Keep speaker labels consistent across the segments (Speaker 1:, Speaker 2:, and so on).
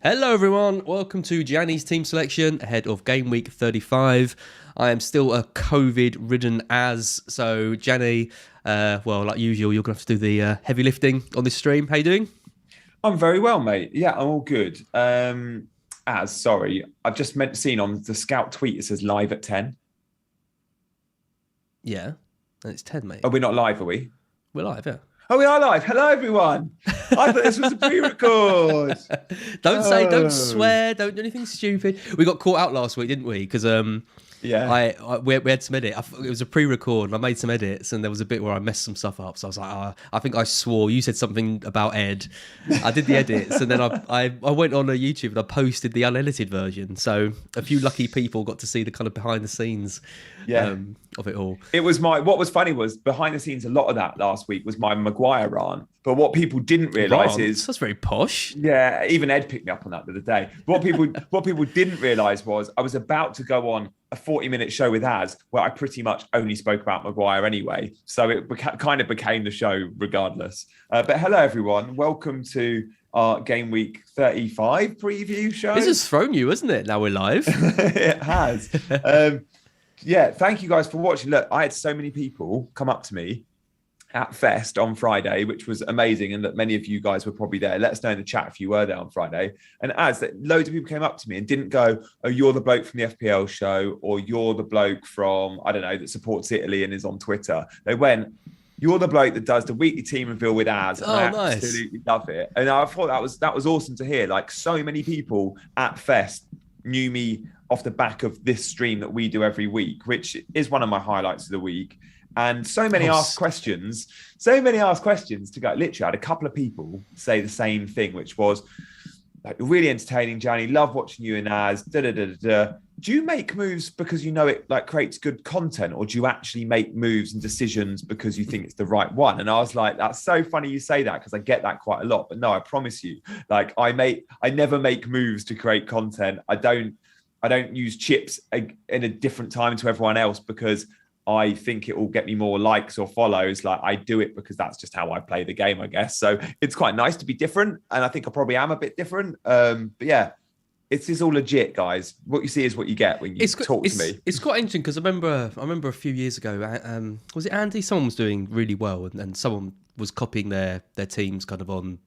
Speaker 1: Hello everyone, welcome to Gianni's team selection ahead of Gameweek 35. I am still a COVID-ridden so Gianni, like usual, you're going to have to do the heavy lifting on this stream. How you doing?
Speaker 2: I'm very well, mate. Yeah, I'm all good. Sorry, I've just seen on the Scout tweet it says live at 10.
Speaker 1: Yeah, and it's 10, mate.
Speaker 2: Are we not live, are we?
Speaker 1: We're live, yeah.
Speaker 2: Oh, we are live. Hello, everyone. I thought this was a pre-record.
Speaker 1: Don't swear, don't do anything stupid. We got caught out last week, didn't we? Because we had some edit. It was a pre-record, and I made some edits, and there was a bit where I messed some stuff up. So I was like, I think I swore. You said something about Ed. I did the edits, and then I went on YouTube and I posted the unedited version. So a few lucky people got to see the kind of behind the scenes of it all.
Speaker 2: It was what was funny was behind the scenes. A lot of that last week was my Maguire rant. But what people didn't realise is
Speaker 1: that's very posh.
Speaker 2: Yeah, even Ed picked me up on that the other day. What people didn't realise was I was about to go on a 40-minute show with Az where I pretty much only spoke about Maguire anyway. So it kind of became the show regardless. But hello, everyone. Welcome to our Game Week 35 preview show.
Speaker 1: This has thrown you, hasn't it? Now we're live.
Speaker 2: It has. Thank you guys for watching. Look, I had so many people come up to me at Fest on Friday, which was amazing, and that many of you guys were probably there. Let us know in the chat if you were there on Friday. And loads of people came up to me and didn't go, "Oh, you're the bloke from the FPL show," or "You're the bloke from, I don't know, that supports Italy and is on Twitter." They went, "You're the bloke that does the weekly team reveal with Az." And I absolutely love it. And I thought that was awesome to hear. Like, so many people at Fest knew me off the back of this stream that we do every week, which is one of my highlights of the week. And so many asked questions to go. Literally, I had a couple of people say the same thing, which was like, really entertaining, Gianni. Love watching you and Az. Do you make moves because you know it like creates good content, or do you actually make moves and decisions because you think it's the right one? And I was like, that's so funny you say that, because I get that quite a lot. But no, I promise you, like I never make moves to create content. I don't use chips in a different time to everyone else because I think it will get me more likes or follows. Like, I do it because that's just how I play the game, I guess. So it's quite nice to be different. And I think I probably am a bit different. But yeah, it's all legit, guys. What you see is what you get when you talk to me.
Speaker 1: It's quite interesting because I remember a few years ago, was it Andy? Someone was doing really well and someone was copying their teams kind of on,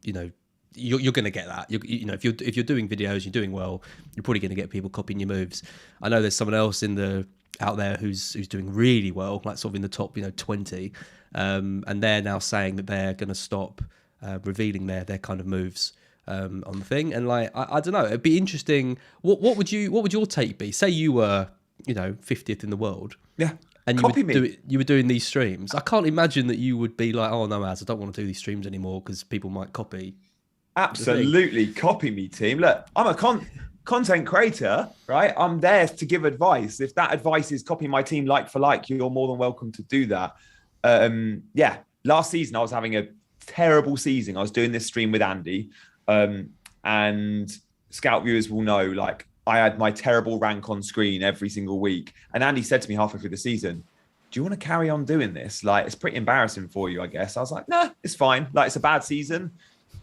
Speaker 1: you're going to get that. If you're doing videos, you're doing well, you're probably going to get people copying your moves. I know there's someone else out there who's doing really well, like sort of in the top 20, and they're now saying that they're going to stop revealing their kind of moves on the thing. And like I don't know, it'd be interesting. What would your take be? Say you were 50th in the world, and you were doing these streams. I can't imagine that you would be like, oh no, Az, I don't want to do these streams anymore because people might copy.
Speaker 2: Absolutely, copy me, team. Look, I'm a content creator, right? I'm there to give advice. If that advice is copy my team like for like, you're more than welcome to do that. Last season I was having a terrible season. I was doing this stream with Andy, and Scout viewers will know, like, I had my terrible rank on screen every single week. And Andy said to me halfway through the season, "Do you want to carry on doing this? Like, it's pretty embarrassing for you, I guess." I was like, "Nah, it's fine. Like, it's a bad season.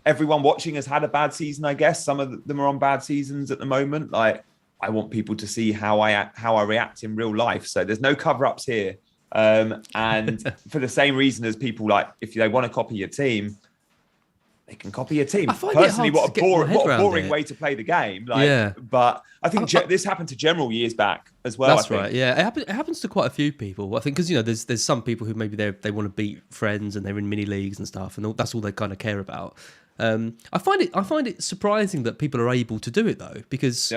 Speaker 2: Everyone watching has had a bad season, I guess. Some of them are on bad seasons at the moment. Like, I want people to see how I react in real life. So there's no cover-ups here." And for the same reason as people, like, if they want to copy your team, they can copy your team. Personally, what a boring way to play the game. Like, yeah. But I think this happened to General years back as well.
Speaker 1: That's right. Yeah, it happens to quite a few people. I think because there's some people who maybe they want to beat friends and they're in mini leagues and stuff, and that's all they kind of care about. I find it surprising that people are able to do it though, because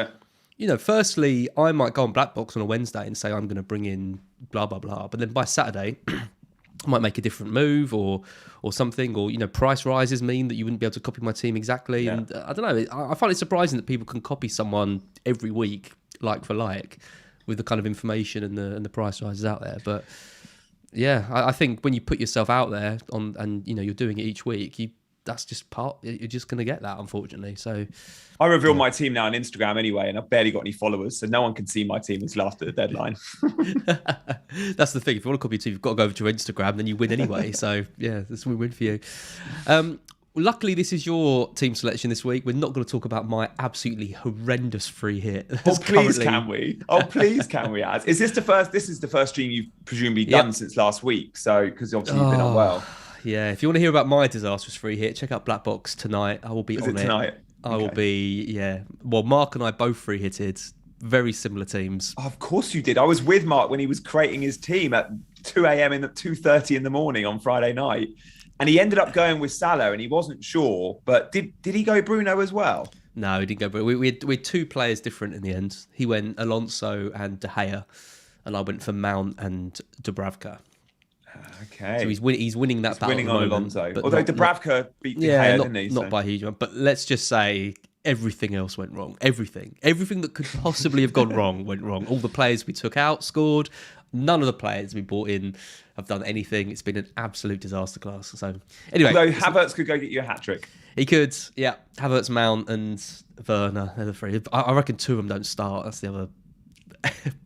Speaker 1: firstly, I might go on Black Box on a Wednesday and say I'm going to bring in blah blah blah, but then by Saturday I might make a different move or something, or price rises mean that you wouldn't be able to copy my team exactly. Yeah. And I don't know, I find it surprising that people can copy someone every week like for like with the kind of information and the price rises out there. But yeah, I think when you put yourself out there and you're doing it each week, that's just you're just going to get that, unfortunately. So
Speaker 2: I reveal my team now on Instagram anyway, and I've barely got any followers, so no one can see my team until after the deadline.
Speaker 1: That's the thing. If you want to copy your team, you've got to go over to Instagram, then you win anyway. So yeah, that's a win for you. Luckily, this is your team selection this week. We're not going to talk about my absolutely horrendous free hit.
Speaker 2: Oh, please, can we? Oh, please, can we? Is this the first? This is the first stream you've presumably done since last week. So, because obviously you've been unwell.
Speaker 1: Yeah, if you want to hear about my disastrous free hit, check out Black Box tonight. I will be on it
Speaker 2: tonight.
Speaker 1: I will be. Yeah. Well, Mark and I both free hitted. Very similar teams.
Speaker 2: Oh, of course you did. I was with Mark when he was creating his team at 2 a.m. in 2:30 in the morning on Friday night. And he ended up going with Salah, and he wasn't sure. But did he go Bruno as well?
Speaker 1: No, he didn't go Bruno. We had two players different in the end. He went Alonso and De Gea, and I went for Mount and Dubravka.
Speaker 2: Okay.
Speaker 1: So he's winning that battle.
Speaker 2: Winning on Alonso. Although Dubravka beat De Gea, didn't he?
Speaker 1: Not by a huge amount. But let's just say everything else went wrong. Everything that could possibly have gone wrong went wrong. All the players we took out scored. None of the players we brought in have done anything. It's been an absolute disaster class. So anyway,
Speaker 2: although Havertz could go get you a hat trick.
Speaker 1: He could, yeah. Havertz, Mount, and Werner. They're the three. I reckon two of them don't start. That's the other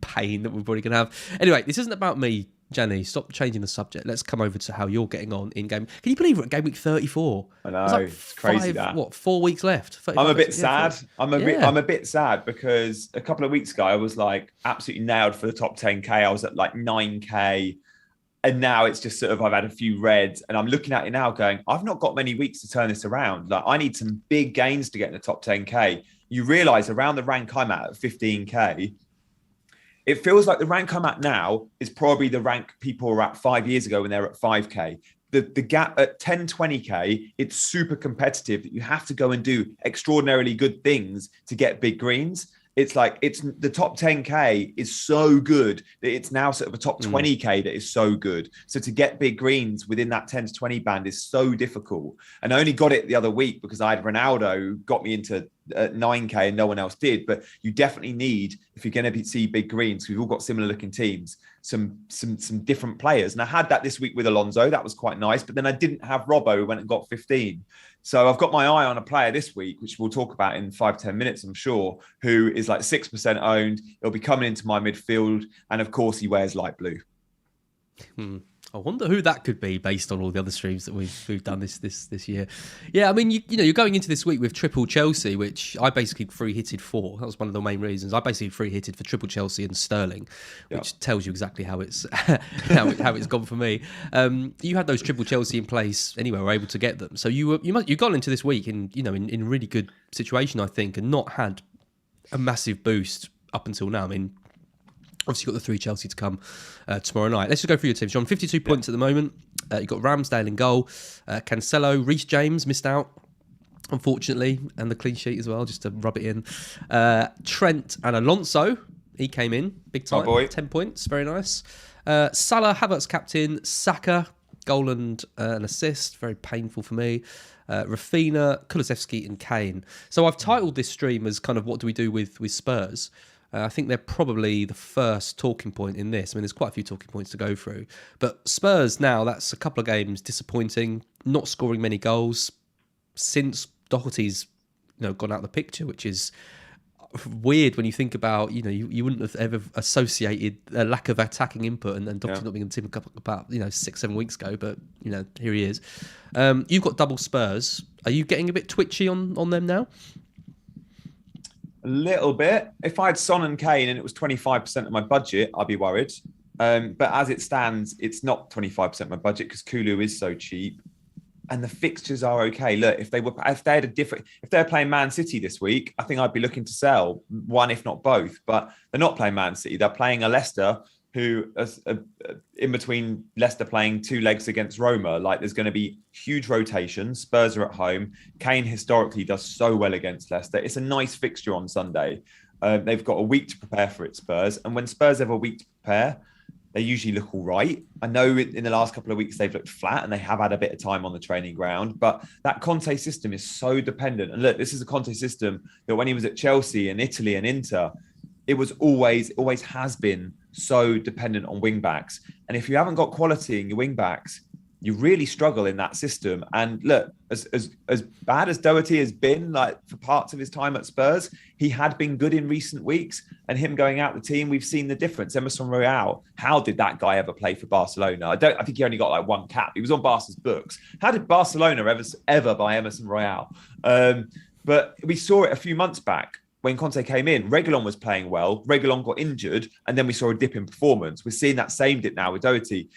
Speaker 1: pain that we're probably gonna have. Anyway, this isn't about me, Gianni. Stop changing the subject. Let's come over to how you're getting on in game. Can you believe we're at Gameweek 34?
Speaker 2: I know, it's crazy.
Speaker 1: 4 weeks left?
Speaker 2: I'm a bit sad. I'm a bit sad because a couple of weeks ago I was like absolutely nailed for the top 10k. I was at like 9k, and now it's just sort of I've had a few reds, and I'm looking at it now going, I've not got many weeks to turn this around. Like I need some big gains to get in the top 10k. You realise around the rank I'm at 15k. It feels like the rank I'm at now is probably the rank people were at 5 years ago when they were at 5k. The gap at 10, 20k, it's super competitive that you have to go and do extraordinarily good things to get big greens. It's like the top 10k is so good that it's now sort of a top 20k that is so good. So to get big greens within that 10 to 20 band is so difficult. And I only got it the other week because I had Ronaldo who got me into 9k and no one else did. But you definitely need, if you're going to see big greens, we've all got similar looking teams, some different players. And I had that this week with Alonso. That was quite nice. But then I didn't have Robbo who went and got 15. So I've got my eye on a player this week, which we'll talk about in 5-10 minutes, I'm sure, who is like 6% owned. He'll be coming into my midfield. And of course, he wears light blue.
Speaker 1: I wonder who that could be based on all the other streams that we've done this year. Yeah, I mean, you're going into this week with triple Chelsea, which I basically free hitted for. That was one of the main reasons. I basically free hitted for triple Chelsea and Sterling, which tells you exactly how it's how it's gone for me. You had those triple Chelsea in place anyway, were able to get them. So you got into this week in really good situation, I think, and not had a massive boost up until now. I mean, obviously, you've got the 3 Chelsea to come tomorrow night. Let's just go through your teams. You're on 52 points at the moment. You've got Ramsdale in goal. Cancelo, Reece James missed out, unfortunately, and the clean sheet as well, just to rub it in. Trent and Alonso, he came in big time. 10 points, very nice. Salah, Havertz captain. Saka, goal and an assist, very painful for me. Rafinha, Kulusevski and Kane. So I've titled this stream as kind of what do we do with Spurs. I think they're probably the first talking point in this. I mean, there's quite a few talking points to go through. But Spurs now, that's a couple of games disappointing, not scoring many goals since Doherty's gone out of the picture, which is weird when you think about, you wouldn't have ever associated a lack of attacking input and Doherty not being in the team about 6-7 weeks ago. But, here he is. You've got double Spurs. Are you getting a bit twitchy on them now?
Speaker 2: A little bit. If I had Son and Kane and it was 25% of my budget, I'd be worried. But as it stands, it's not 25% of my budget because Kulu is so cheap, and the fixtures are okay. Look, if they're playing Man City this week, I think I'd be looking to sell one, if not both. But they're not playing Man City. They're playing a Leicester who, in between Leicester playing 2 legs against Roma, like there's going to be huge rotation. Spurs are at home. Kane historically does so well against Leicester. It's a nice fixture on Sunday. They've got a week to prepare for it, Spurs. And when Spurs have a week to prepare, they usually look all right. I know in the last couple of weeks they've looked flat and they have had a bit of time on the training ground, but that Conte system is so dependent. And look, this is a Conte system that when he was at Chelsea and Italy and Inter, it was always has been so dependent on wing backs. And if you haven't got quality in your wing backs, you really struggle in that system. And look, as bad as Doherty has been, like for parts of his time at Spurs, he had been good in recent weeks. And him going out the team, we've seen the difference. Emerson Royal, how did that guy ever play for Barcelona? I think he only got like one cap. He was on Barca's books. How did Barcelona ever buy Emerson Royal? But we saw it a few months back. When Conte came in, Reguilon was playing well. Reguilon got injured, and then we saw a dip in performance. We're seeing that same dip now with Doherty.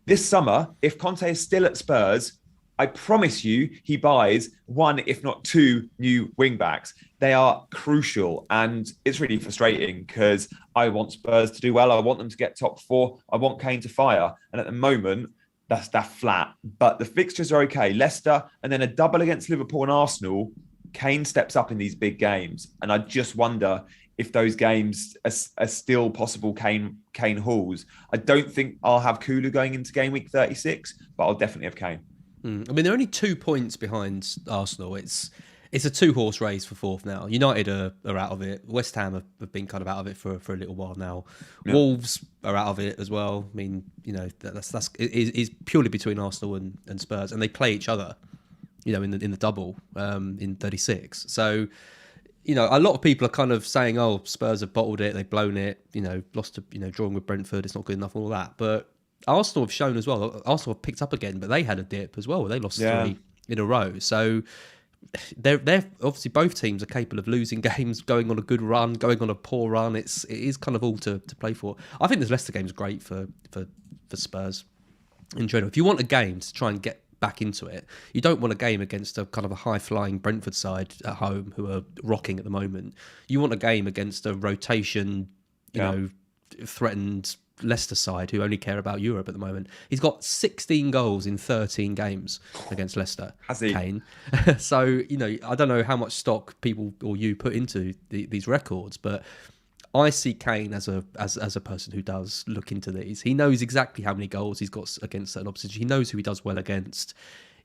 Speaker 2: This summer, if Conte is still at Spurs, I promise you he buys one, if not two, new wing-backs. They are crucial, and it's really frustrating because I want Spurs to do well. I want them to get top four. I want Kane to fire. And at the moment, that's flat. But the fixtures are okay. Leicester, and then a double against Liverpool and Arsenal. Kane steps up in these big games. And I just wonder if those games are still possible Kane hauls. I don't think I'll have Kulu going into game week 36, but I'll definitely have Kane.
Speaker 1: I mean, they're only 2 points behind Arsenal. It's a 2-horse race for fourth now. United are out of it. West Ham have been kind of out of it for a little while now. Yeah. Wolves are out of it as well. I mean, you know, is purely between Arsenal and Spurs, and they play each other, you know, in the double in 36. So, you know, a lot of people are kind of saying, "Oh, Spurs have bottled it. They've blown it. You know, lost to, you know, drawing with Brentford. It's not good enough, and all that." But Arsenal have shown as well. Arsenal have picked up again, but they had a dip as well. They lost 3 in a row. So they're obviously, both teams are capable of losing games, going on a good run, going on a poor run. It is kind of all to play for. I think this Leicester game is great for Spurs in general. If you want a game to try and get back into it, you don't want a game against a kind of a high-flying Brentford side at home who are rocking at the moment. You want a game against a rotation, you know, threatened Leicester side who only care about Europe at the moment. He's got 16 goals in 13 games against Leicester.
Speaker 2: Has he?
Speaker 1: Kane. So, you know, I don't know how much stock people or you put into these records, but I see Kane as a person who does look into these. He knows exactly how many goals he's got against certain opposition. He knows who he does well against.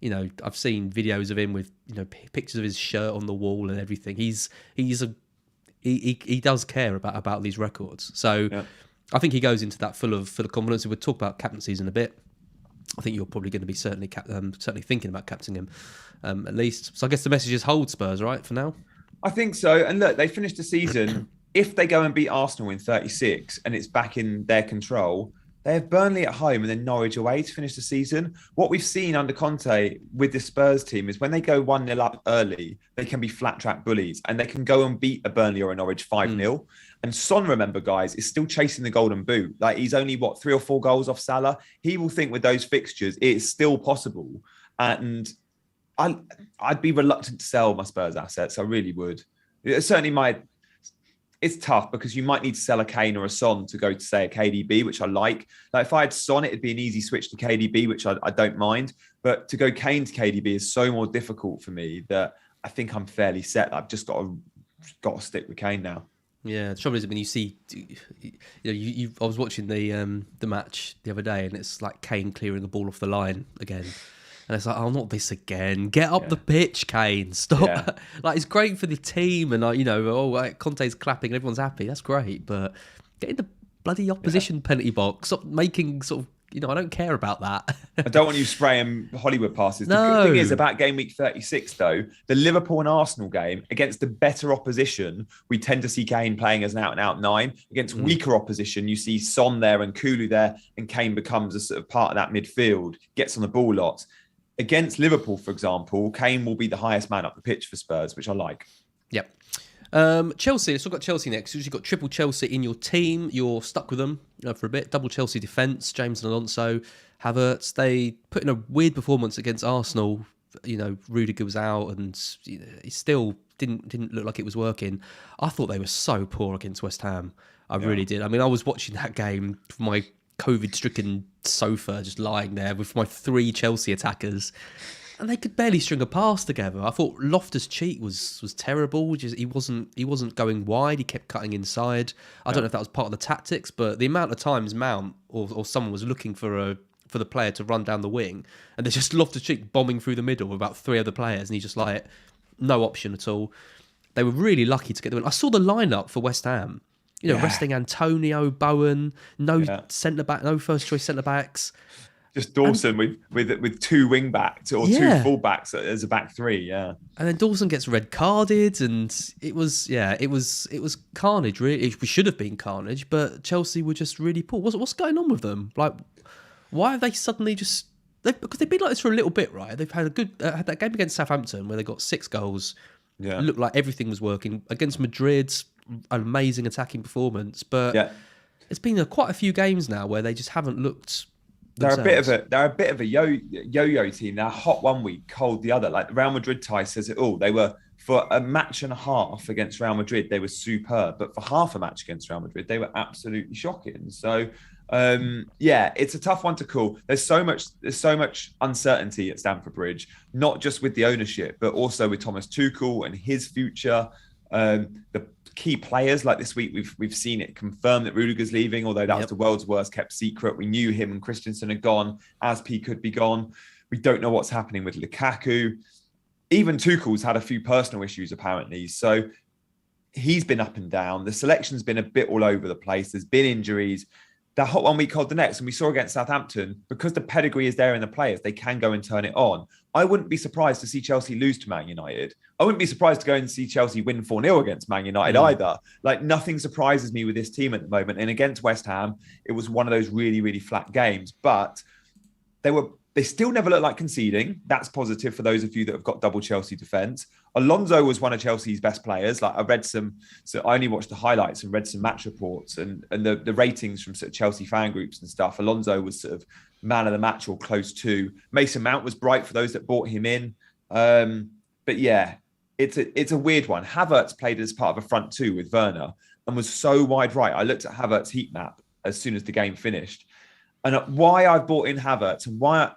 Speaker 1: You know, I've seen videos of him with, you know, pictures of his shirt on the wall and everything. He does care about these records. So I think he goes into that full of confidence. We'll talk about captaincies in a bit. I think you're probably going to be certainly thinking about captaining him at least. So I guess the message is hold Spurs, right, for now?
Speaker 2: I think so. And look, they finished the season. If they go and beat Arsenal in 36 and it's back in their control, they have Burnley at home and then Norwich away to finish the season. What we've seen under Conte with the Spurs team is when they go 1-0 up early, they can be flat track bullies and they can go and beat a Burnley or a Norwich 5-0. And Son, remember, guys, is still chasing the golden boot. Like, he's only, 3 or 4 goals off Salah. He will think with those fixtures, it is still possible. And I'd be reluctant to sell my Spurs assets. I really would. It certainly might. It's tough because you might need to sell a Kane or a Son to go to, say, a KDB, which I like. Like, if I had Son, it'd be an easy switch to KDB, which I don't mind. But to go Kane to KDB is so more difficult for me that I think I'm fairly set. I've just got to stick with Kane now.
Speaker 1: Yeah, the trouble is when you see, I was watching the match the other day, and it's like Kane clearing the ball off the line again. And it's like, oh, not this again. Get up the pitch, Kane. Stop. Yeah. Like, it's great for the team. And, Conte's clapping and everyone's happy. That's great. But get in the bloody opposition penalty box. Stop making sort of, I don't care about that.
Speaker 2: I don't want you spraying Hollywood passes. No. The good thing is about game week 36, though, the Liverpool and Arsenal game against the better opposition, we tend to see Kane playing as an out-and-out 9. Against weaker opposition, you see Son there and Kulu there, and Kane becomes a sort of part of that midfield, gets on the ball lots. Against Liverpool, for example, Kane will be the highest man up the pitch for Spurs, which I like.
Speaker 1: Yep. Chelsea, let's talk about Chelsea next. You've got triple Chelsea in your team. You're stuck with them for a bit. Double Chelsea defence, James and Alonso, Havertz. They put in a weird performance against Arsenal. Rudiger was out and he still didn't look like it was working. I thought they were so poor against West Ham. I really did. I mean, I was watching that game from my COVID-stricken sofa, just lying there with my 3 Chelsea attackers, and they could barely string a pass together. I thought Loftus-Cheek was terrible. He wasn't going wide. He kept cutting inside. I don't know if that was part of the tactics, but the amount of times Mount or someone was looking for the player to run down the wing, and there's just Loftus-Cheek bombing through the middle with about 3 other players, and he's just like, no option at all. They were really lucky to get the win. I saw the lineup for West Ham. Resting Antonio, Bowen, no centre back, no first choice centre backs.
Speaker 2: Just Dawson with two wing backs or two full backs as a back three, yeah.
Speaker 1: And then Dawson gets red carded, and it was carnage. Really, we should have been carnage, but Chelsea were just really poor. What's going on with them? Like, why are they suddenly just? Because they've been like this for a little bit, right? They've had had that game against Southampton where they got 6 goals.
Speaker 2: Yeah,
Speaker 1: it looked like everything was working against Madrid's an amazing attacking performance, but it's been quite a few games now where they just haven't looked.
Speaker 2: They're a bit of a yo-yo team. They're hot one week, cold the other. Like the Real Madrid tie says it all. They were, for a match and a half against Real Madrid, they were superb. But for half a match against Real Madrid, they were absolutely shocking. So it's a tough one to call. There's so much uncertainty at Stamford Bridge, not just with the ownership, but also with Thomas Tuchel and his future. The key players, like this week, we've seen it confirmed that Rudiger's leaving, although that was the world's worst kept secret. We knew him and Christensen had gone. Aspi could be gone. We don't know what's happening with Lukaku. Even Tuchel's had a few personal issues, apparently. So he's been up and down. The selection's been a bit all over the place. There's been injuries. That hot one week, cold the next. And we saw against Southampton, because the pedigree is there in the players, they can go and turn it on. I wouldn't be surprised to see Chelsea lose to Man United. I wouldn't be surprised to go and see Chelsea win 4-0 against Man United either. Like, nothing surprises me with this team at the moment. And against West Ham, it was one of those really, really flat games. But they still never look like conceding. That's positive for those of you that have got double Chelsea defence. Alonso was one of Chelsea's best players. Like, I only watched the highlights and read some match reports and the ratings from sort of Chelsea fan groups and stuff. Alonso was sort of man of the match or close to. Mason Mount was bright for those that bought him in. But yeah, it's a weird one. Havertz played as part of a front two with Werner and was so wide right. I looked at Havertz's heat map as soon as the game finished. And why I've bought in Havertz and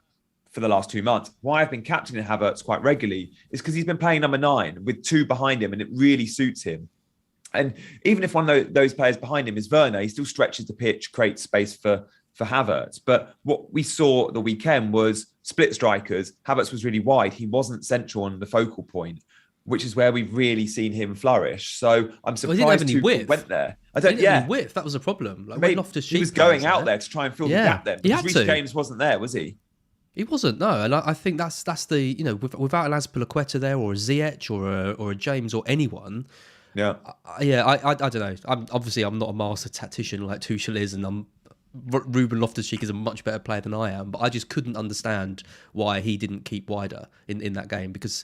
Speaker 2: for the last 2 months, why I've been captaining Havertz quite regularly is because he's been playing number 9 with 2 behind him, and it really suits him. And even if one of those players behind him is Werner, he still stretches the pitch, creates space for Havertz. But what we saw the weekend was split strikers. Havertz was really wide. He wasn't central on the focal point, which is where we've really seen him flourish. So I'm surprised Tuchel went there.
Speaker 1: He didn't have any width. That was a problem. Like,
Speaker 2: he was going out there to try and fill the gap then. Because Reece James wasn't there, was he?
Speaker 1: He wasn't, no, and I think that's the without an Azpilicueta there or a Ziyech or a James or anyone.
Speaker 2: Yeah,
Speaker 1: I don't know. I'm not a master tactician like Tuchel is, and Ruben Loftus-Cheek is a much better player than I am. But I just couldn't understand why he didn't keep wider in that game, because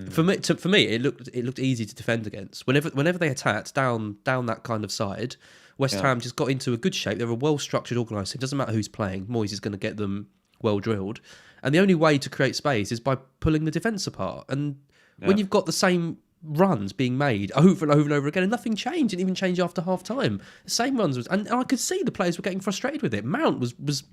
Speaker 1: for me it looked easy to defend against. Whenever they attacked down that kind of side, West Ham just got into a good shape. They're a well structured, organised team. It doesn't matter who's playing. Moyes is going to get them well drilled, and the only way to create space is by pulling the defence apart. And when you've got the same runs being made over and over and over again, and nothing changed, didn't even change after half time. The same runs and I could see the players were getting frustrated with it. Mount was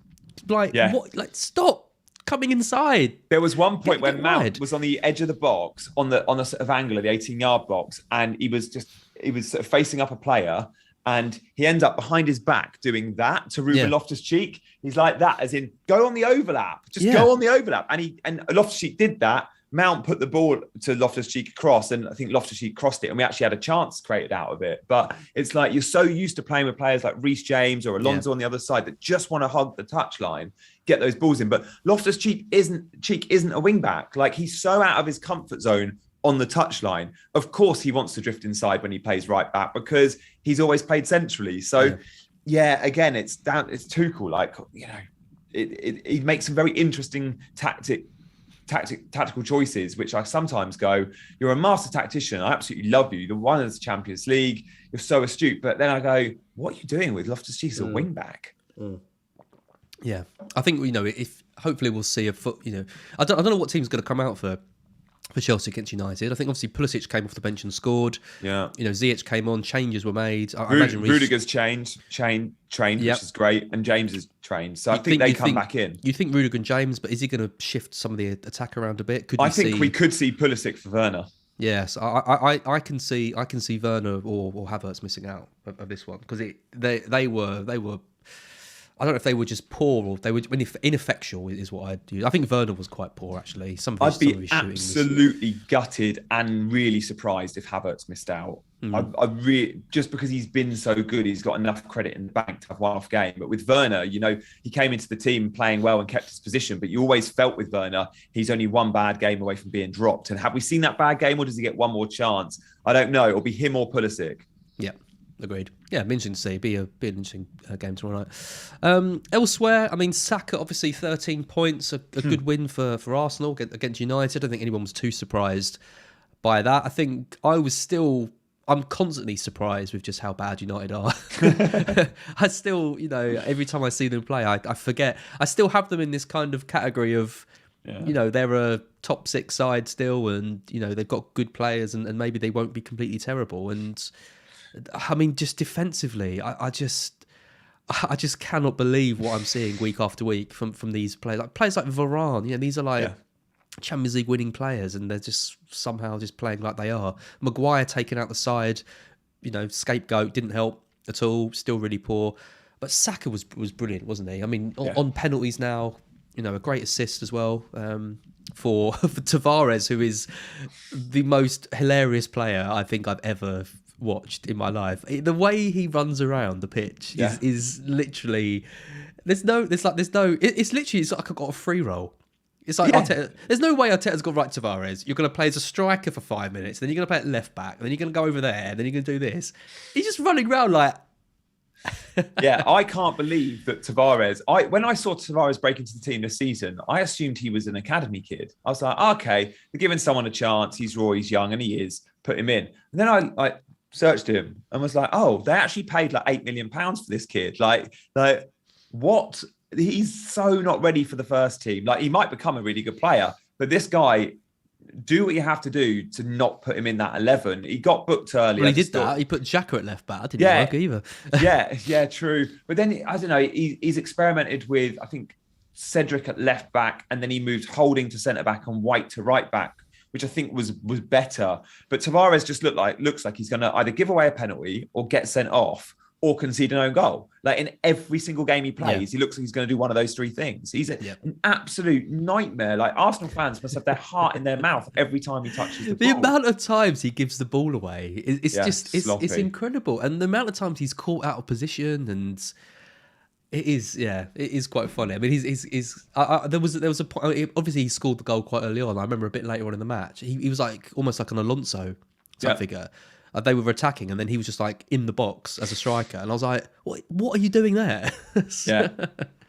Speaker 1: like, what? Like, stop coming inside.
Speaker 2: There was one point when Mount was on the edge of the box, on the sort of angle of the 18-yard box, and he was sort of facing up a player. And he ends up behind his back doing that to Ruben Loftus-Cheek. He's like that, as in, go on the overlap. Just go on the overlap. And Loftus-Cheek did that. Mount put the ball to Loftus-Cheek across, and I think Loftus-Cheek crossed it, and we actually had a chance created out of it. But it's like, you're so used to playing with players like Reece James or Alonso on the other side that just want to hug the touchline, get those balls in. But Loftus-Cheek isn't a wing back. Like, he's so out of his comfort zone on the touchline. Of course, he wants to drift inside when he plays right back because he's always played centrally. So, again, it's Tuchel. Like, he makes some very interesting tactical choices, which I sometimes go, you're a master tactician. I absolutely love you. The one in the Champions League. You're so astute. But then I go, what are you doing with Loftus-Cheek as a wing back?
Speaker 1: Yeah, I think if hopefully we'll see a foot. I don't know what team's going to come out for Chelsea against United. I think obviously Pulisic came off the bench and scored. Yeah. Ziyech came on, changes were made. I imagine
Speaker 2: Rudiger's trained, which is great, and James is trained. So I think they come back in.
Speaker 1: You think Rudiger and James, but is he going to shift some of the attack around a bit?
Speaker 2: I think we could see Pulisic for Werner.
Speaker 1: Yes, I can see Werner or Havertz missing out of this one, because they were. I don't know if they were just poor or they were ineffectual is what I'd use. I think Werner was quite poor actually.
Speaker 2: I'd be absolutely gutted and really surprised if Havertz missed out. I really, just because he's been so good, he's got enough credit in the bank to have one-off game. But with Werner, he came into the team playing well and kept his position. But you always felt with Werner, he's only one bad game away from being dropped. And have we seen that bad game, or does he get one more chance? I don't know. It'll be him or Pulisic.
Speaker 1: Yeah. Agreed. Yeah, interesting to see. Be an interesting game tomorrow night. Elsewhere, I mean, Saka, obviously 13 points, a good win for Arsenal against United. I don't think anyone was too surprised by that. I think I'm constantly surprised with just how bad United are. I still, every time I see them play, I forget. I still have them in this kind of category of, they're a top 6 side still, and, they've got good players, and maybe they won't be completely terrible. And I mean, just defensively, I just cannot believe what I'm seeing week after week from these players. Like players like Varane, these are like Champions League winning players, and they're just somehow just playing like they are. Maguire taken out the side, scapegoat, didn't help at all. Still really poor. But Saka was brilliant, wasn't he? I mean, on penalties now, a great assist as well for Tavares, who is the most hilarious player I think I've ever watched in my life. The way he runs around the pitch is literally it's literally like I've got a free roll. It's like there's no way Arteta's got right Tavares. You're going to play as a striker for 5 minutes, then you're going to play at left back, then you're going to go over there, and then you're going to do this. He's just running around like
Speaker 2: I can't believe that Tavares. When I saw Tavares break into the team this season, I assumed he was an academy kid. I was like, okay, they're giving someone a chance. He's raw, he's young, and he is. Put him in. And then I searched him and was like, oh, they actually paid like £8 million for this kid. Like what? He's so not ready for the first team. Like, he might become a really good player, but this guy, do what you have to do to not put him in that 11. He got booked early.
Speaker 1: Well, he did that. He put Xhaka at left back. That didn't work either. yeah, true. But then, I don't know, he's experimented with, I think, Cedric at left back, and then he moved Holding to centre back and White to right back, which I think was better. But Tavares just looks like he's going to either give away a penalty or get sent off or concede an own goal. Like, in every single game he plays, he looks like he's going to do one of those 3 things. He's an absolute nightmare. Like, Arsenal fans must have their heart in their mouth every time he touches the ball. The amount of times he gives the ball away, it's incredible. And the amount of times he's caught out of position, and it is quite funny. I mean, there was a point. Obviously, he scored the goal quite early on. I remember a bit later on in the match, he was like almost like an Alonso type figure. They were attacking, and then he was just like in the box as a striker, and I was like, "What are you doing there?"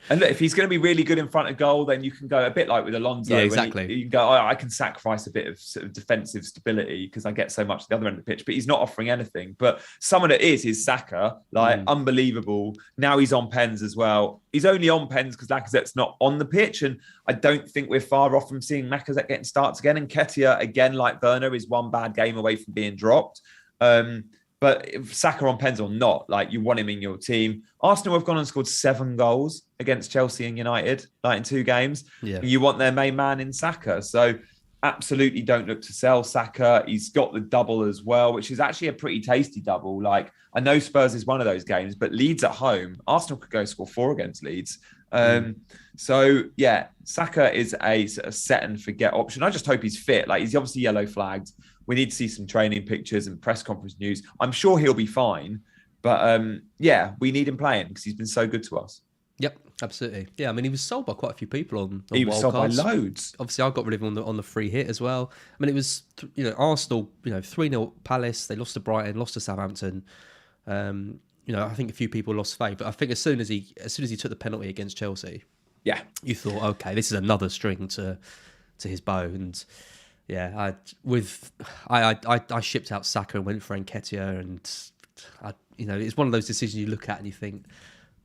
Speaker 2: And look, if he's going to be really good in front of goal, then you can go a bit like with Alonso.
Speaker 1: Yeah, exactly.
Speaker 2: You can go, I can sacrifice a bit of sort of defensive stability because I get so much at the other end of the pitch, but he's not offering anything. But someone that is Saka, unbelievable. Now he's on pens as well. He's only on pens because Lacazette's not on the pitch, and I don't think we're far off from seeing Lacazette getting starts again. And Nketiah, again, like Werner, is one bad game away from being dropped. But if Saka on pens or not, like, you want him in your team. Arsenal have gone and scored 7 goals against Chelsea and United, like in 2 games. Yeah. You want their main man in Saka. So absolutely don't look to sell Saka. He's got the double as well, which is actually a pretty tasty double. Like, I know Spurs is one of those games, but Leeds at home, Arsenal could go score 4 against Leeds. So yeah, Saka is a sort of set and forget option. I just hope he's fit. Like, he's obviously yellow flagged. We need to see some training pictures and press conference news. I'm sure he'll be fine, but we need him playing because he's been so good to us.
Speaker 1: Yep, absolutely. Yeah, I mean, he was sold by quite a few people on
Speaker 2: he was sold by loads.
Speaker 1: Obviously, I got rid of him on the free hit as well. I mean, it was Arsenal, 3-0 Palace. They lost to Brighton, lost to Southampton. I think a few people lost faith, but I think as soon as he took the penalty against Chelsea, you thought, okay, this is another string to his bow. And yeah, I shipped out Saka and went for Nketiah, and it's one of those decisions you look at and you think,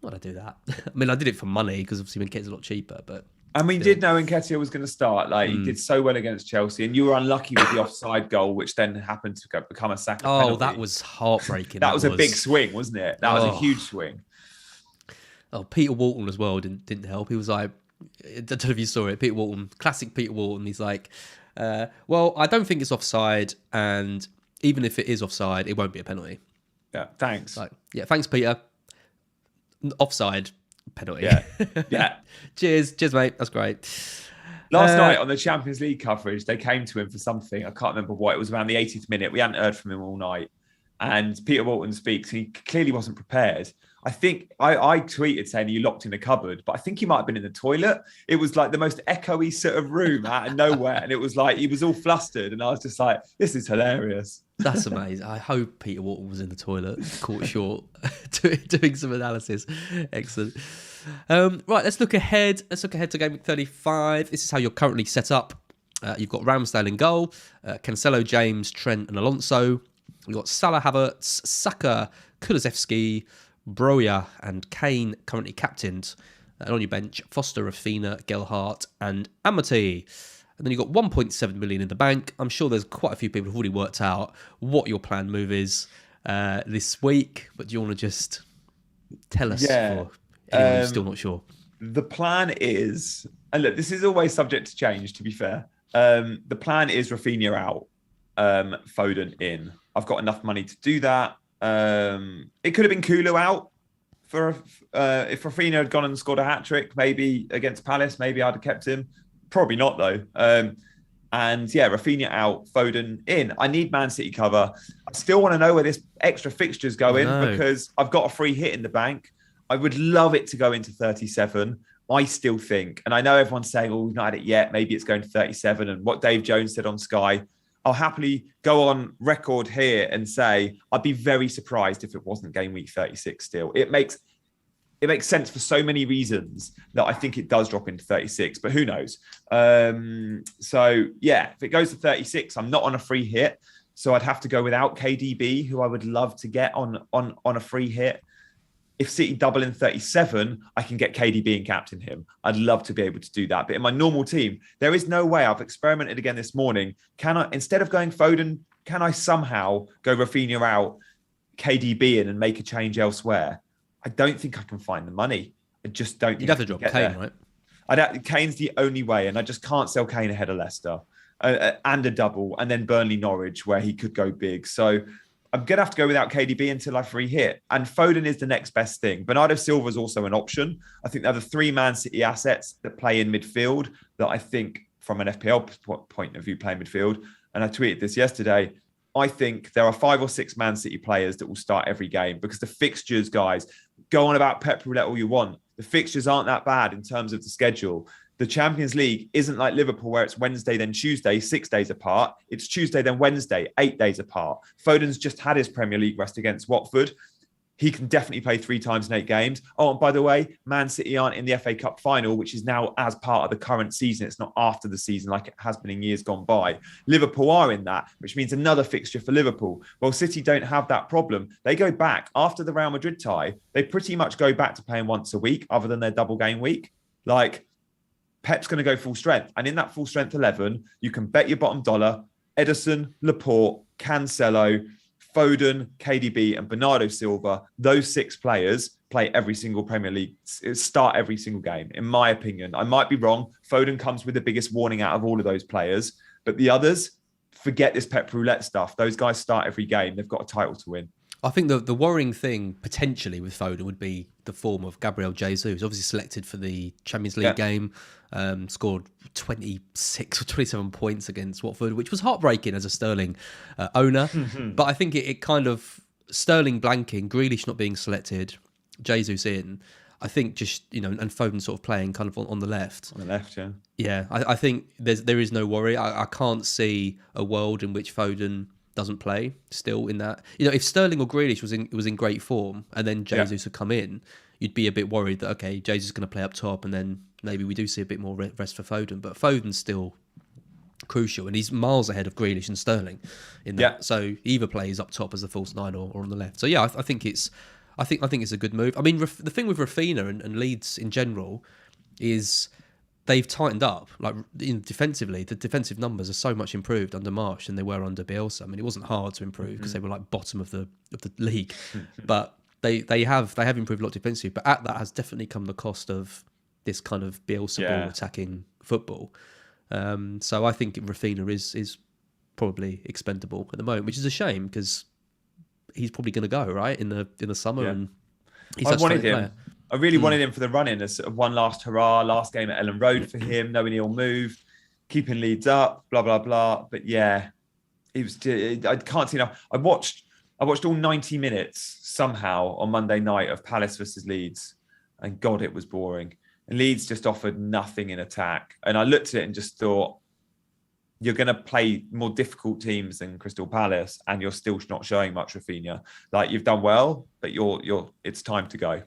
Speaker 1: why'd I do that? I mean, I did it for money because obviously Nketiah's a lot cheaper, but.
Speaker 2: And we did know Nketiah was going to start. Like, he did so well against Chelsea, and you were unlucky with the offside goal, which then happened to become a Saka penalty.
Speaker 1: That was heartbreaking.
Speaker 2: that was a big swing, wasn't it? That was a huge swing.
Speaker 1: Oh, Peter Walton as well didn't help. He was like, I don't know if you saw it, Peter Walton, classic Peter Walton. He's like, well, I don't think it's offside, and even if it is offside, it won't be a penalty.
Speaker 2: Yeah, thanks.
Speaker 1: Thanks, Peter. Offside. Penalty.
Speaker 2: Yeah. Yeah.
Speaker 1: Cheers, mate. That's great.
Speaker 2: Last night on the Champions League coverage, they came to him for something. I can't remember what. It was around the 80th minute. We hadn't heard from him all night. And Peter Walton speaks. He clearly wasn't prepared. I think I tweeted saying you locked in the cupboard, but I think he might have been in the toilet. It was like the most echoey sort of room out of nowhere. And it was like, he was all flustered. And I was just like, this is hilarious.
Speaker 1: That's amazing. I hope Peter Walton was in the toilet, caught short, doing some analysis. Excellent. Right, let's look ahead. Let's look ahead to Gameweek 35. This is how you're currently set up. You've got Ramsdale in goal, Cancelo, James, Trent and Alonso. You've got Salah, Havertz, Saka, Kulusevski, Broja and Kane currently captained. And on your bench, Foster, Rafinha, Gelhardt and Amity. And then you've got 1.7 million in the bank. I'm sure there's quite a few people who've already worked out what your planned move is this week. But do you want to just tell us for anyone who's still not sure?
Speaker 2: The plan is, and look, this is always subject to change, to be fair. The plan is Rafinha out, Foden in. I've got enough money to do that. It could have been Kulu out for if Rafinha had gone and scored a hat-trick, maybe against Palace, maybe I'd have kept him. Probably not, though. And yeah, Rafinha out, Foden in. I need Man City cover. I still want to know where this extra fixture's going because I've got a free hit in the bank. I would love it to go into 37. I still think, and I know everyone's saying, oh, we've not had it yet. Maybe it's going to 37. And what Dave Jones said on Sky, I'll happily go on record here and say I'd be very surprised if it wasn't game week 36 still. It makes sense for so many reasons that I think it does drop into 36, but who knows? So yeah, if it goes to 36, I'm not on a free hit. So I'd have to go without KDB, who I would love to get on a free hit. If City double in 37, I can get KDB and captain him. I'd love to be able to do that. But in my normal team, there is no way. I've experimented again this morning. Can I, instead of going Foden, can I somehow go Rafinha out, KDB in and make a change elsewhere? I don't think I can find the money. I just don't think
Speaker 1: you'd have to drop Kane, right?
Speaker 2: Kane's the only way, and I just can't sell Kane ahead of Leicester and a double, and then Burnley Norwich, where he could go big. So I'm going to have to go without KDB until I free hit. And Foden is the next best thing. Bernardo Silva is also an option. I think they're the three Man City assets that play in midfield that I think from an FPL point of view play midfield. And I tweeted this yesterday. I think there are 5 or 6 Man City players that will start every game because the fixtures, guys, go on about Pep Roulette all you want. The fixtures aren't that bad in terms of the schedule. The Champions League isn't like Liverpool where it's Wednesday, then Tuesday, 6 days apart. It's Tuesday, then Wednesday, 8 days apart. Foden's just had his Premier League rest against Watford. He can definitely play 3 times in 8 games. Oh, and by the way, Man City aren't in the FA Cup final, which is now as part of the current season. It's not after the season like it has been in years gone by. Liverpool are in that, which means another fixture for Liverpool. Well, City don't have that problem. They go back after the Real Madrid tie. They pretty much go back to playing once a week other than their double game week. Like, Pep's going to go full strength. And in that full strength 11, you can bet your bottom dollar, Ederson, Laporte, Cancelo, Foden, KDB and Bernardo Silva. Those 6 players play every single Premier League, start every single game, in my opinion. I might be wrong. Foden comes with the biggest warning out of all of those players. But the others, forget this Pep Roulette stuff. Those guys start every game. They've got a title to win.
Speaker 1: I think the worrying thing potentially with Foden would be the form of Gabriel Jesus, who's obviously selected for the Champions League game, scored 26 or 27 points against Watford, which was heartbreaking as a Sterling owner. But I think it kind of, Sterling blanking, Grealish not being selected, Jesus in, I think just, and Foden sort of playing kind of on the left.
Speaker 2: On the left, yeah.
Speaker 1: Yeah, I think there is no worry. I can't see a world in which Foden doesn't play still in that. If Sterling or Grealish was in great form and then Jesus had come in, you'd be a bit worried that, okay, Jesus is going to play up top and then maybe we do see a bit more rest for Foden. But Foden's still crucial and he's miles ahead of Grealish and Sterling in that. Yeah. So he either plays up top as a false 9 or on the left. So yeah, I think it's a good move. I mean, the thing with Rafinha and Leeds in general is they've tightened up. Like defensively, the defensive numbers are so much improved under Marsh than they were under Bielsa. I mean, it wasn't hard to improve because they were like bottom of the league, but they have improved a lot defensively. But at that has definitely come the cost of this kind of Bielsa ball attacking football. So I think Rafinha is probably expendable at the moment, which is a shame because he's probably going to go right in the summer, and he's
Speaker 2: I wanted him. I really wanted him for the run-in as sort of one last hurrah, last game at Ellen Road for him, knowing he'll move, keeping Leeds up, blah, blah, blah. But yeah, it was. I can't see enough. I watched all 90 minutes somehow on Monday night of Palace versus Leeds, and God, it was boring. And Leeds just offered nothing in attack. And I looked at it and just thought, you're going to play more difficult teams than Crystal Palace, and you're still not showing much, Rafinha. Like, you've done well, but it's time to go.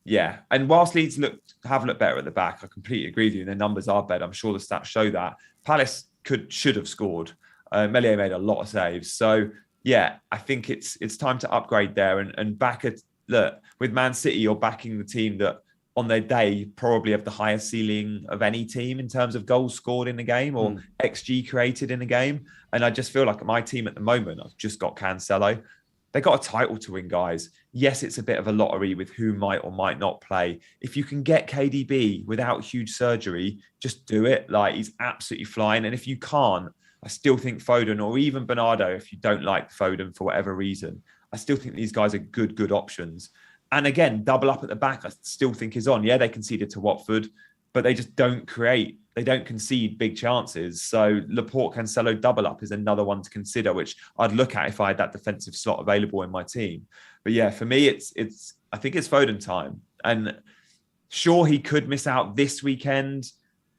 Speaker 2: Yeah. And whilst Leeds have looked better at the back, I completely agree with you. Their numbers are better. I'm sure the stats show that. Palace should have scored. Meslier made a lot of saves. So yeah, I think it's time to upgrade there and back at with Man City, you're backing the team that on their day probably have the highest ceiling of any team in terms of goals scored in the game or XG created in the game. And I just feel like my team at the moment, I've just got Cancelo. They got a title to win, guys. Yes, it's a bit of a lottery with who might or might not play. If you can get KDB without huge surgery, just do it. Like, he's absolutely flying. And if you can't, I still think Foden or even Bernardo, if you don't like Foden for whatever reason, I still think these guys are good options. And again, double up at the back, I still think is on. Yeah, they conceded to Watford, but they just don't concede big chances. So Laporte Cancelo double up is another one to consider, which I'd look at if I had that defensive slot available in my team. But yeah, for me, I think it's Foden time. And sure, he could miss out this weekend.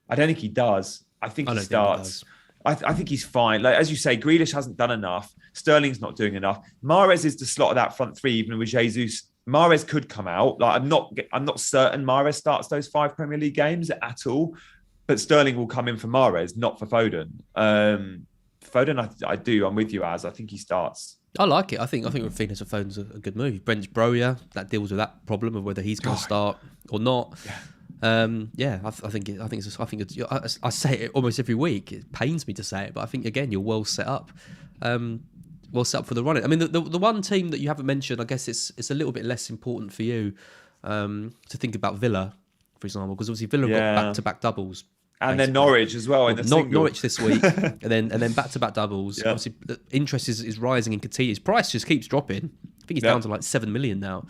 Speaker 2: I don't think he does. I think he starts. I think he's fine. Like, as you say, Grealish hasn't done enough. Sterling's not doing enough. Mahrez is the slot of that front three, even with Jesus. Mahrez could come out. Like, I'm not certain Mahrez starts those 5 Premier League games at all, but Sterling will come in for Mahrez, not for Foden. Foden, I do. I'm with you, Az. I think he starts.
Speaker 1: I like it. I think Rafinha for Foden's a good move. Brent's Broja, that deals with that problem of whether he's going to start or not. Yeah. I say it almost every week. It pains me to say it, but I think again you're well set up. Well set up for the running. I mean, the one team that you haven't mentioned, I guess it's a little bit less important for you to think about Villa, for example, because obviously Villa got back-to-back doubles.
Speaker 2: And then Norwich as well.
Speaker 1: Norwich this week, and then back-to-back doubles. Yeah. Obviously, the interest is rising in Coutinho. His price just keeps dropping. I think he's down to like 7 million now.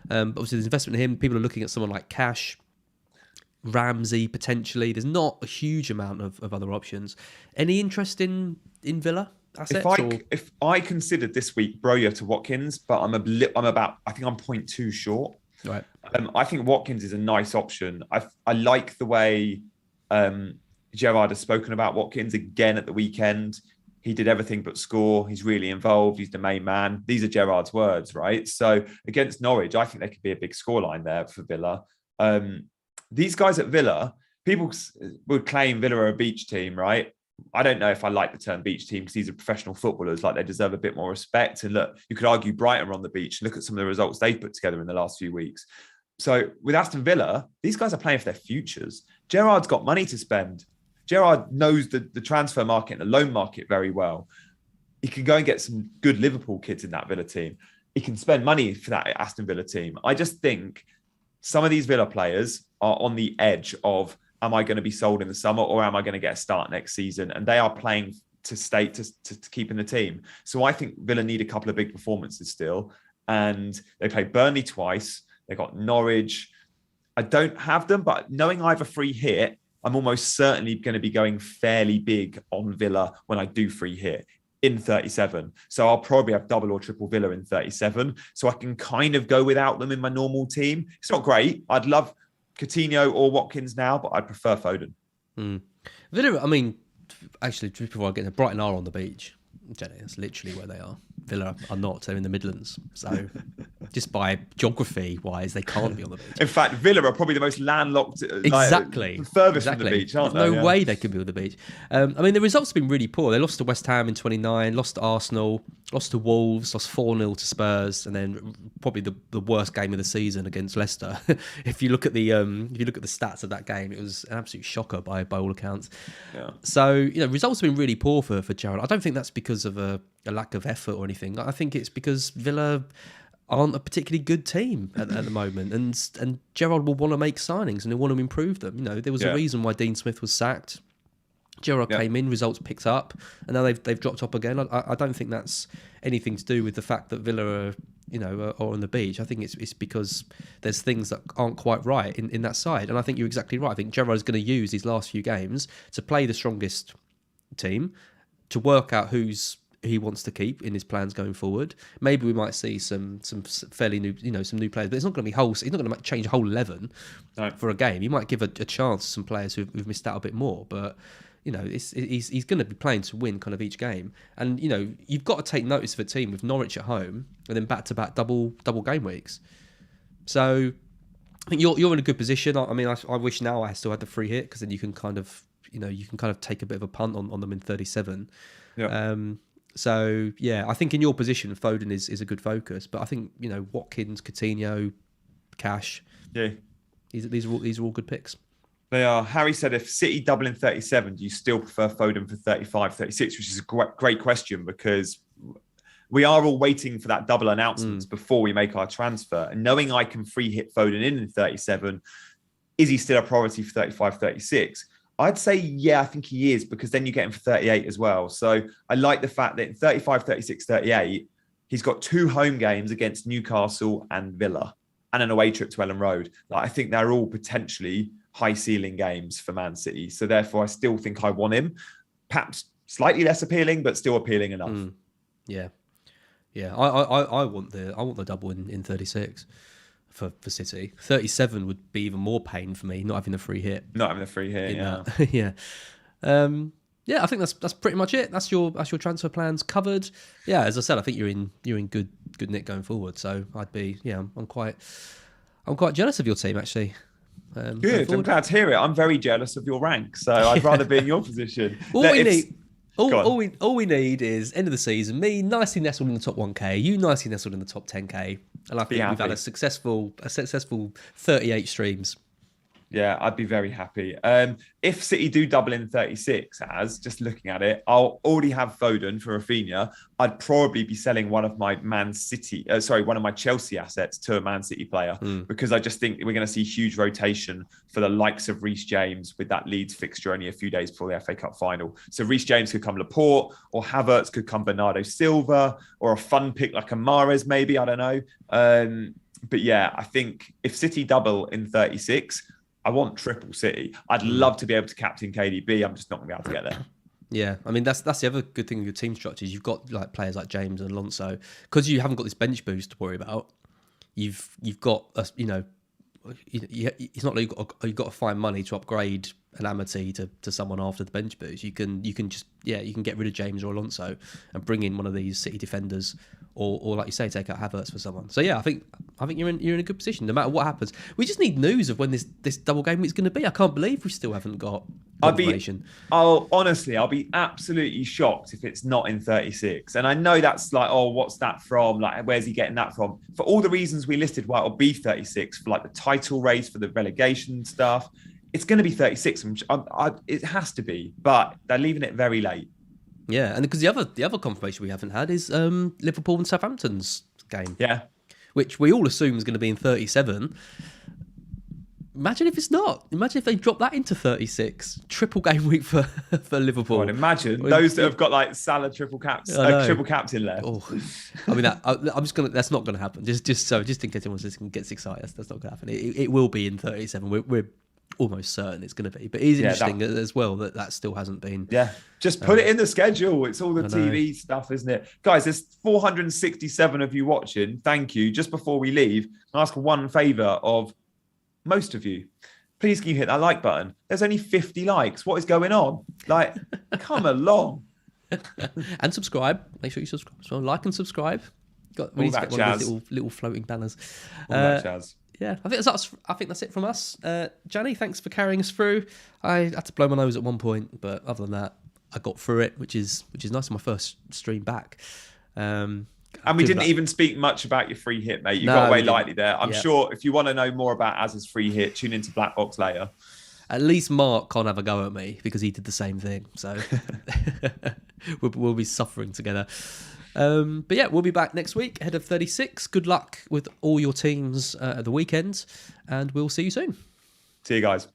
Speaker 1: But obviously, there's investment in him. People are looking at someone like Cash, Ramsey potentially. There's not a huge amount of other options. Any interest in Villa assets?
Speaker 2: If I considered this week Broja to Watkins, but I think I'm 0.2 short.
Speaker 1: Right.
Speaker 2: I think Watkins is a nice option. I like the way Gerrard has spoken about Watkins again at the weekend. He did everything but score. He's really involved. He's the main man. These are Gerrard's words, right? So against Norwich, I think there could be a big scoreline there for Villa. These guys at Villa, people would claim Villa are a beach team, right? I don't know if I like the term beach team because these are professional footballers. Like, they deserve a bit more respect. And look, you could argue Brighton are on the beach. Look at some of the results they've put together in the last few weeks. So with Aston Villa, these guys are playing for their futures. Gerrard's got money to spend. Gerrard knows the transfer market and the loan market very well. He can go and get some good Liverpool kids in that Villa team. He can spend money for that Aston Villa team. I just think some of these Villa players are on the edge of, am I going to be sold in the summer or am I going to get a start next season? And they are playing to keep in the team. So I think Villa need a couple of big performances still. And they played Burnley twice. They got Norwich. I don't have them, but knowing I have a free hit, I'm almost certainly going to be going fairly big on Villa when I do free hit in 37. So I'll probably have double or triple Villa in 37. So I can kind of go without them in my normal team. It's not great. I'd love Coutinho or Watkins now, but I'd prefer Foden.
Speaker 1: Villa, I mean, actually, just before I get to Brighton are on the beach. Jenny, that's literally where they are. Villa are not. They're in the Midlands. So just by geography-wise, they can't be on the beach.
Speaker 2: In fact, Villa are probably the most landlocked, furthest from the beach, aren't they?
Speaker 1: There's no way they could be on the beach. I mean, the results have been really poor. They lost to West Ham in 29, lost to Arsenal, lost to Wolves, lost 4-0 to Spurs, and then probably the worst game of the season against Leicester. If you look at the stats of that game, it was an absolute shocker by all accounts. Yeah. So results have been really poor for Gerrard. I don't think that's because of a lack of effort or anything. I think it's because Villa aren't a particularly good team at the moment, and Gerrard will want to make signings and he'll want to improve them. There was a reason why Dean Smith was sacked. Gerrard came in, results picked up, and now they've dropped up again. I don't think that's anything to do with the fact that Villa are or on the beach. I think it's because there's things that aren't quite right in that side. And I think you're exactly right. I think Gerrard's going to use these last few games to play the strongest team, to work out who's he wants to keep in his plans going forward. Maybe we might see some fairly new, some new players, but it's not going to be whole. He's not going to change a whole 11 for a game. He might give a chance to some players who've missed out a bit more, but he's going to be playing to win kind of each game. And you've got to take notice of a team with Norwich at home and then back-to-back double game weeks. So I think you're in a good position. I mean, I wish now I still had the free hit, because then you can kind of take a bit of a punt on them in 37.
Speaker 2: Yeah.
Speaker 1: So yeah, I think in your position, Foden is a good focus. But I think Watkins, Coutinho, Cash.
Speaker 2: Yeah.
Speaker 1: These are all good picks.
Speaker 2: They are. Harry said, if City double in 37, do you still prefer Foden for 35, 36? Which is a great question, because we are all waiting for that double announcements before we make our transfer. And knowing I can free hit Foden in 37, is he still a priority for 35, 36? I'd say, yeah, I think he is, because then you get him for 38 as well. So I like the fact that in 35, 36, 38, he's got 2 home games against Newcastle and Villa and an away trip to Ellen Road. I think they're all potentially high ceiling games for Man City. So therefore, I still think I want him. Perhaps slightly less appealing, but still appealing enough.
Speaker 1: Yeah. I want the double in 36 for City. 37 would be even more pain for me, not having the free hit.
Speaker 2: Not having the free hit,
Speaker 1: yeah. Yeah, I think that's pretty much it. That's your transfer plans covered. Yeah, as I said, I think you're in good nick going forward. So I'm quite jealous of your team, actually.
Speaker 2: Good. I'm glad to hear it. I'm very jealous of your rank, so I'd rather be in your position.
Speaker 1: All we need is end of the season, me nicely nestled in the top 1K, you nicely nestled in the top 10K, and I think we've had a successful 38 streams.
Speaker 2: Yeah, I'd be very happy. If City do double in 36, as just looking at it, I'll already have Foden for Rafinha. I'd probably be selling one of my Chelsea assets to a Man City player, because I just think we're going to see huge rotation for the likes of Reece James with that Leeds fixture only a few days before the FA Cup final. So Reece James could come Laporte, or Havertz could come Bernardo Silva, or a fun pick like a Mahrez maybe, I don't know. But yeah, I think if City double in 36, I want triple City. I'd love to be able to captain KDB. I'm just not going to be able to get there.
Speaker 1: Yeah, I mean that's the other good thing with your team structure is you've got like players like James and Alonso, because you haven't got this bench boost to worry about. You've got it's not like you've got to find money to upgrade an Amity to someone after the bench boost. You can get rid of James or Alonso and bring in one of these City defenders, or like you say, take out Havertz for someone. So yeah, I think you're in a good position no matter what happens. We just need news of when this double game week's going to be. I can't believe we still haven't got confirmation.
Speaker 2: I'll be absolutely shocked if it's not in 36. And I know that's like, oh, what's that from? Like, where's he getting that from? For all the reasons we listed why it'll be 36, for like the title race, for the relegation stuff, it's going to be 36. It has to be, but they're leaving it very late.
Speaker 1: Yeah, and because the other confirmation we haven't had is Liverpool and Southampton's game.
Speaker 2: Yeah,
Speaker 1: which we all assume is going to be in 37. Imagine if it's not. Imagine if they drop that into 36. Triple game week for Liverpool.
Speaker 2: God, imagine those that have got like Salah triple captain left.
Speaker 1: Oh, I mean, I'm just gonna. That's not going to happen. Just in case anyone gets excited, that's not going to happen. It will be in 37. We're almost certain it's going to be. But it is interesting as well that still hasn't been.
Speaker 2: Yeah, just put it in the schedule. It's all the TV stuff, isn't it? Guys, there's 467 of you watching. Thank you. Just before we leave, I'll ask one favour of most of you. Please can you hit that like button? There's only 50 likes. What is going on? Like, come along.
Speaker 1: And subscribe. Make sure you subscribe. So like and subscribe. We need to get one of these little floating banners.
Speaker 2: All that jazz.
Speaker 1: Yeah, I think that's it from us. Gianni, thanks for carrying us through. I had to blow my nose at one point, but other than that, I got through it, which is nice. My first stream back.
Speaker 2: And we didn't even speak much about your free hit, mate. You got away lightly there. I'm sure if you want to know more about Az's free hit, tune into Black Box later.
Speaker 1: At least Mark can't have a go at me because he did the same thing. So we'll be suffering together. But yeah, we'll be back next week ahead of 36. Good luck with all your teams at the weekend, and we'll see you soon.
Speaker 2: See you guys.